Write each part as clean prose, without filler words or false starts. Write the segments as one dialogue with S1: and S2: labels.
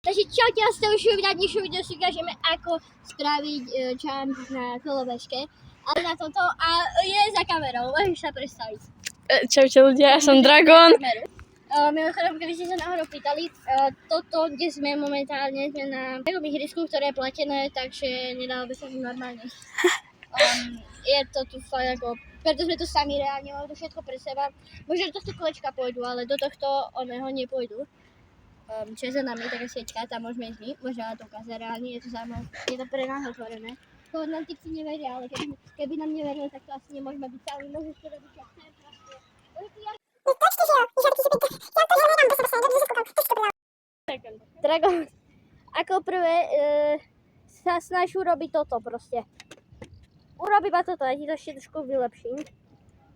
S1: Takže čaute, ja ste už vidieť, dnešnom videu si ukážeme, ako spraviť jump na kolobežke. Ale na toto a je za kamerou, môžeš sa predstaviť.
S2: Čaute ľudia, ja som Dragon.
S1: Mimochodom, keby ste sa náhodou pýtali, toto, kde sme momentálne, sme na takom ihrisku, ktoré je platené, takže nedalo by sa to normálne. Je to tu fakt ako, preto sme tu sami reálne, máme to všetko pre seba. Možno do tohto kolečka pôjdu, ale do tohto oného nepôjdu. Čo je za nami, taká sieťka, tam môžeme ísť my, možno to ukázať reálne, je to zaujímavé, je to pre nás otvorené. To nám typci neveria, ale keby nám neverili, tak to asi nemôžeme byť sami, môžeš to robiť, čo chcem, proste. Dragon, ako prvé sa snaž urobiť toto proste. Urobi iba toto, ja ti to ešte trošku vylepším,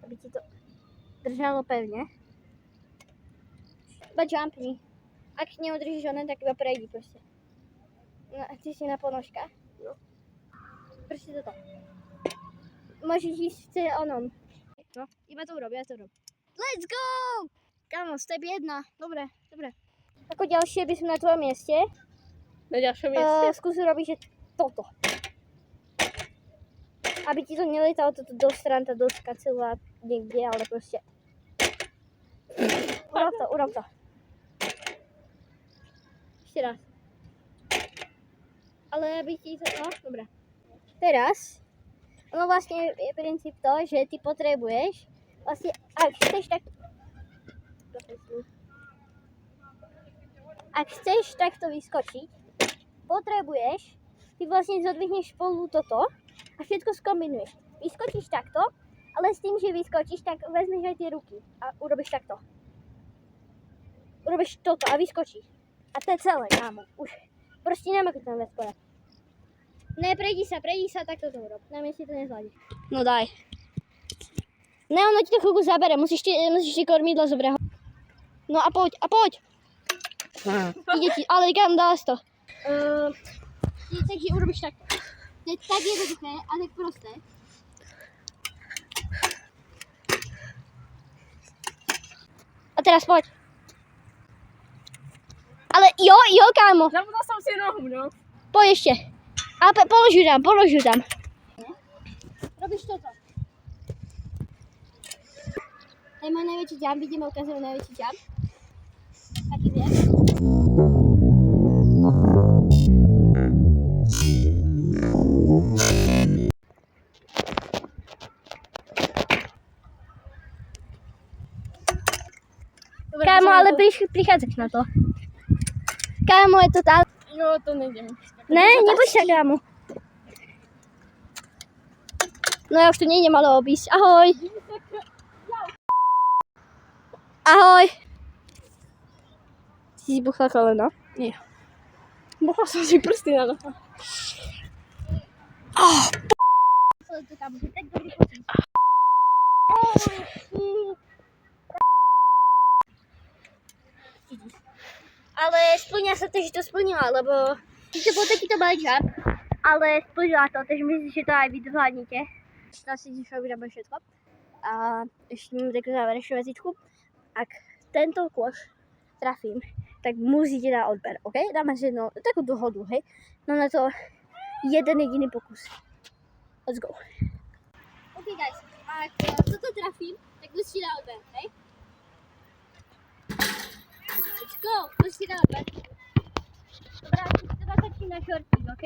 S1: aby ti to držalo pevne. Iba jumpni. Ak neudržíš onen, tak iba prejdi proste. No, ty si na ponožkách? No. Proste toto. Môžeš ísť onom. No, iba to urob, ja to urob. Let's go! Kámo, step 1. Dobre, dobre. Ako ďalšie by som na tvojom mieste.
S2: Na ďalšom mieste?
S1: Skús urobiť, že toto. Aby ti to nelietalo toto do strán, tá doska celá niekde, ale proste. Urob to. Ešte raz. Ale aby ti to... No, dobre. Teraz, ono vlastne je princíp to, že ty potrebuješ vlastne, ak chceš takto vyskočiť, potrebuješ, ty vlastne zodvihneš spolu toto a všetko skombinuješ. Vyskočíš takto, ale s tým, že vyskočíš, tak vezmeš aj tie ruky a urobíš takto. Urobíš toto a vyskočíš. A to je celé, kámo. Už proste nemá keď tam viac povedať. Ne, prejdi sa, tak toto urob. Na mne si to nezvládeš. No daj. Ne, ono ti to chvíľku zabere, musíš ti kormidlo zobrať. No a poď. Ide ti, ale kam dala si to. Takže urobíš takto. To je tak jednoduché a tak prosté. A teraz poď. Ale jo, kámo.
S2: Zabudol som si nohu, no.
S1: Poď ešte. A položuj tam. Robíš toto. To je môj najväčší jump, ideme ukázať najväčší jump. Aký vie? Kámo, ale prichádzaš na to. Kámo, je to tá...
S2: Jo, to nejdem.
S1: Ne, nebuď sa, kámo. No ja už tu nejdem, ale obísť. Ahoj. Ahoj. Si buchla koleno?
S2: Nie. Buchla som si prsty na noha. Ale splňa sa to, že to splnila, lebo to bol takýto malý jump, ale splnila to, takže myslím, že to aj vy zvládnete. Teraz si vyrábať všetko. A ešte mám takú záverečnú vecičku. Ak tento kôš trafím, tak musíte dať odber, ok? Dáme si jednu takú dohodu, hej? Mám na to jeden jediný pokus. Let's go. Ok guys, ak toto trafím, tak musíte dať odber, hej? Let's go, musíte dať odber. Dobrá, začína šortík, ok?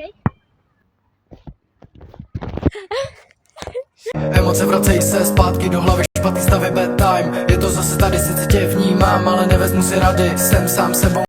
S3: Emoce vracejí se zpátky do hlavy, špatný stav je bedtime. Je to zase tady, sice tě vnímám, ale nevezmu si rady, jsem sám sebou.